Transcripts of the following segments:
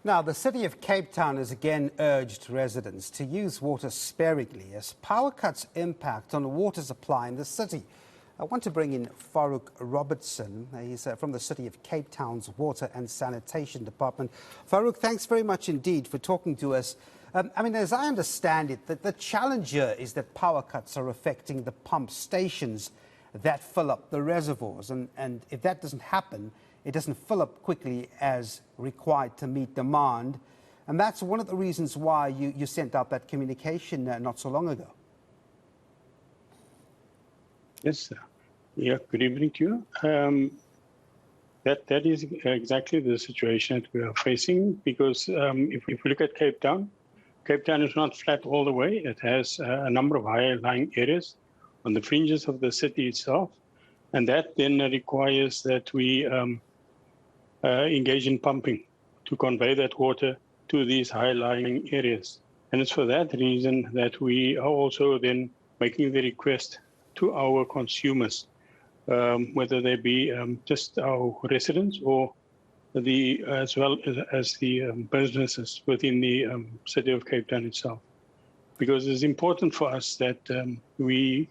Now, the city of Cape Town has again urged residents to use water sparingly as power cuts impact on the water supply in the city. I want to bring in Farouk Robertson. He's from the city of Cape Town's Water and Sanitation Department. Farouk, thanks very much indeed for talking to us. As I understand it, the challenge here is that power cuts are affecting the pump stations that fill up the reservoirs. And if that doesn't happen, it doesn't fill up quickly as required to meet demand. And that's one of the reasons why you sent out that communication not so long ago. Yes, sir. Yeah, good evening to you. That is exactly the situation that we are facing, because if we look at Cape Town is not flat all the way. It has a number of higher lying areas on the fringes of the city itself. And that then requires that we engage in pumping to convey that water to these high-lying areas. And it's for that reason that we are also then making the request to our consumers, whether they be just our residents or as well as the businesses within the city of Cape Town itself. Because it's important for us that we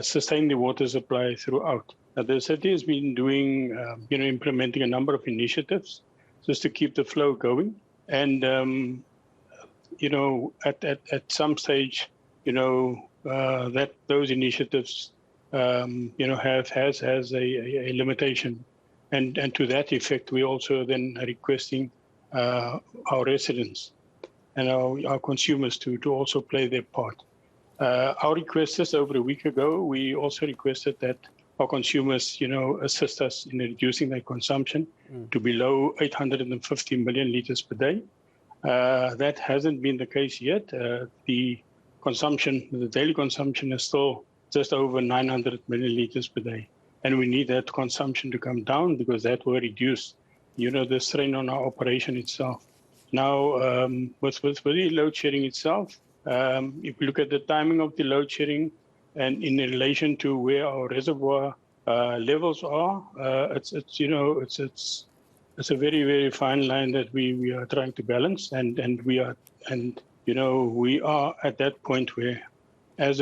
sustain the water supply throughout. The city has been doing, implementing a number of initiatives just to keep the flow going. And, at some stage, that those initiatives, has a limitation. And to that effect, we also then are requesting our residents and our consumers to also play their part. Our request is over a week ago, we also requested that our consumers, assist us in reducing their consumption to below 850 million litres per day. That hasn't been the case yet. The daily consumption is still just over 900 million litres per day. And we need that consumption to come down because that will reduce, the strain on our operation itself. Now, with the load shedding itself, if we look at the timing of the load shedding and in relation to where our reservoir levels are, it's a very, very fine line that we are trying to balance, and we are at that point where, as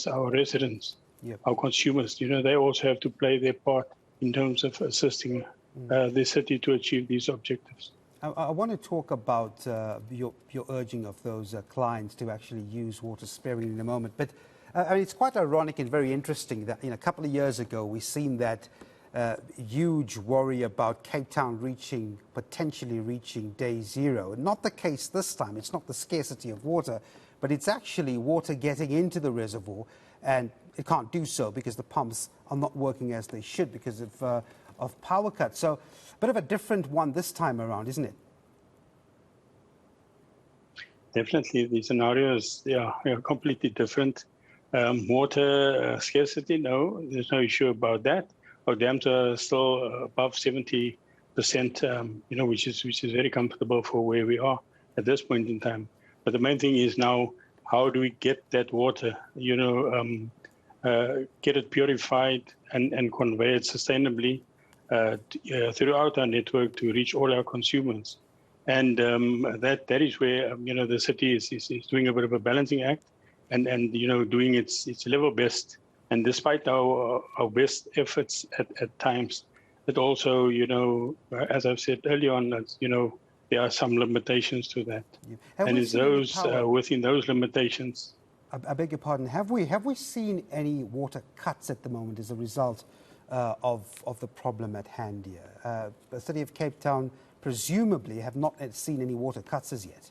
our residents, yep, our consumers, they also have to play their part in terms of assisting the city to achieve these objectives. I want to talk about your urging of those clients to actually use water sparingly in a moment. But it's quite ironic and very interesting that a couple of years ago we've seen that huge worry about Cape Town potentially reaching day zero. Not the case this time. It's not the scarcity of water, but it's actually water getting into the reservoir, and it can't do so because the pumps are not working as they should because of power cuts. So a bit of a different one this time around, isn't it? Definitely, the scenarios are completely different. Water scarcity, no, there's no issue about that. Our dams are still above 70%, which is very comfortable for where we are at this point in time. But the main thing is now, how do we get that water, get it purified and convey it sustainably throughout our network to reach all our consumers. And that is where, the city is doing a bit of a balancing act and doing its level best. And despite our best efforts at times, it also, as I've said earlier on, there are some limitations to that. Yeah. And it's those within those limitations. I beg your pardon. Have we seen any water cuts at the moment as a result of the problem at hand here? The city of Cape Town presumably have not seen any water cuts as yet.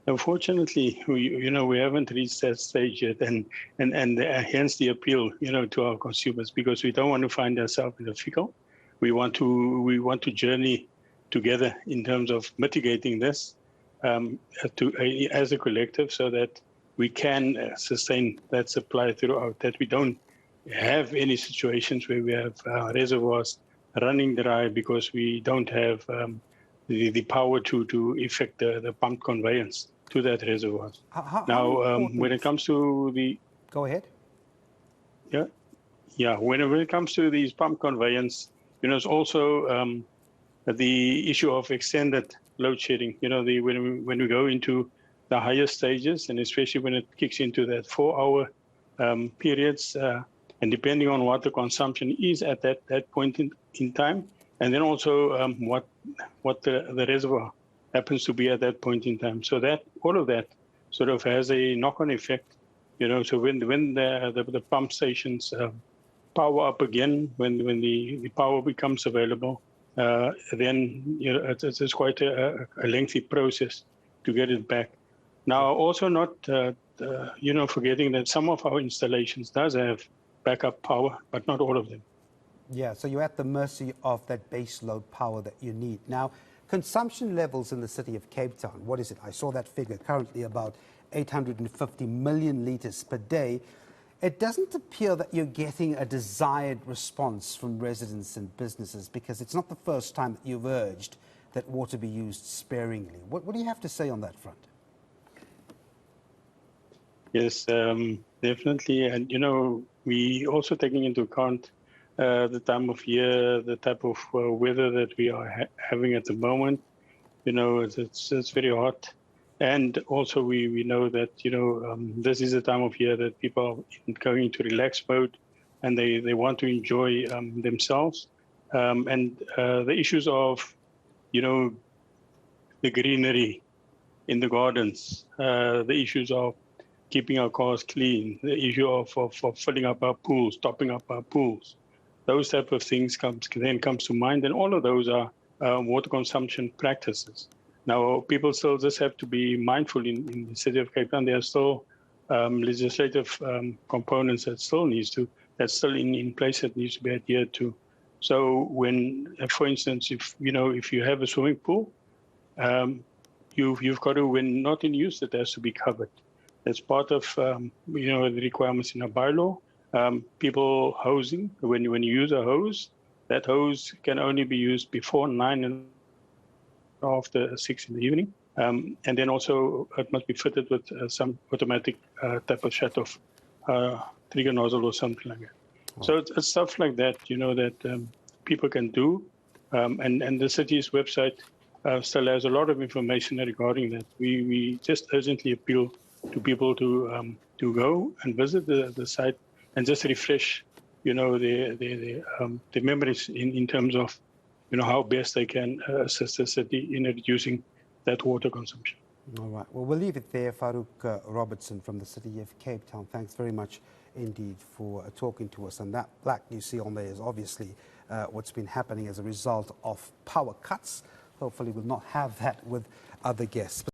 Unfortunately, we haven't reached that stage yet, and hence the appeal, to our consumers, because we don't want to find ourselves in a fickle. We want to journey together in terms of mitigating this as a collective, so that we can sustain that supply throughout. That we don't have any situations where we have reservoirs running dry because we don't have the power to effect the pump conveyance to that reservoir. Now, when it comes to the... Go ahead. Yeah. When it comes to these pump conveyance, it's also the issue of extended load shedding. When we go into the higher stages, and especially when it kicks into that 4-hour periods, and depending on what the consumption is at that point in time, and then also what the reservoir happens to be at that point in time. So that all of that sort of has a knock-on effect. So when the pump stations power up again, when the power becomes available, then it's quite a lengthy process to get it back. Now, also not forgetting that some of our installations does have backup power, but not all of them. Yeah, so you're at the mercy of that base load power that you need. Now, consumption levels in the city of Cape Town, what is it? I saw that figure, currently about 850 million litres per day. It doesn't appear that you're getting a desired response from residents and businesses, because it's not the first time that you've urged that water be used sparingly. What do you have to say on that front? Yes, definitely. And, we also taking into account the time of year, the type of weather that we are having at the moment. It's very hot. And also we know that, this is a time of year that people are going into relax mode, and they want to enjoy themselves. And the issues of, the greenery in the gardens, the issues of keeping our cars clean, the issue of filling up our pools, topping up our pools, those type of things comes to mind. And all of those are water consumption practices. Now, people still just have to be mindful in the city of Cape Town. There are still legislative components that's still in place that needs to be adhered to. So when, for instance, if you have a swimming pool, you've got to, when not in use, it has to be covered. That's part of the requirements in a bylaw. People hosing, when you use a hose, that hose can only be used before 9 and after 6 in the evening. And then also it must be fitted with some automatic type of shut-off trigger nozzle or something like that. Oh. So it's stuff like that, that people can do. And the city's website still has a lot of information regarding that. We just urgently appeal to people to go and visit the site and just refresh, the memories in terms of, how best they can assist the city in reducing that water consumption. All right. Well, we'll leave it there. Farouk Robertson from the city of Cape Town. Thanks very much indeed for talking to us. And that black you see on there is obviously what's been happening as a result of power cuts. Hopefully we'll not have that with other guests.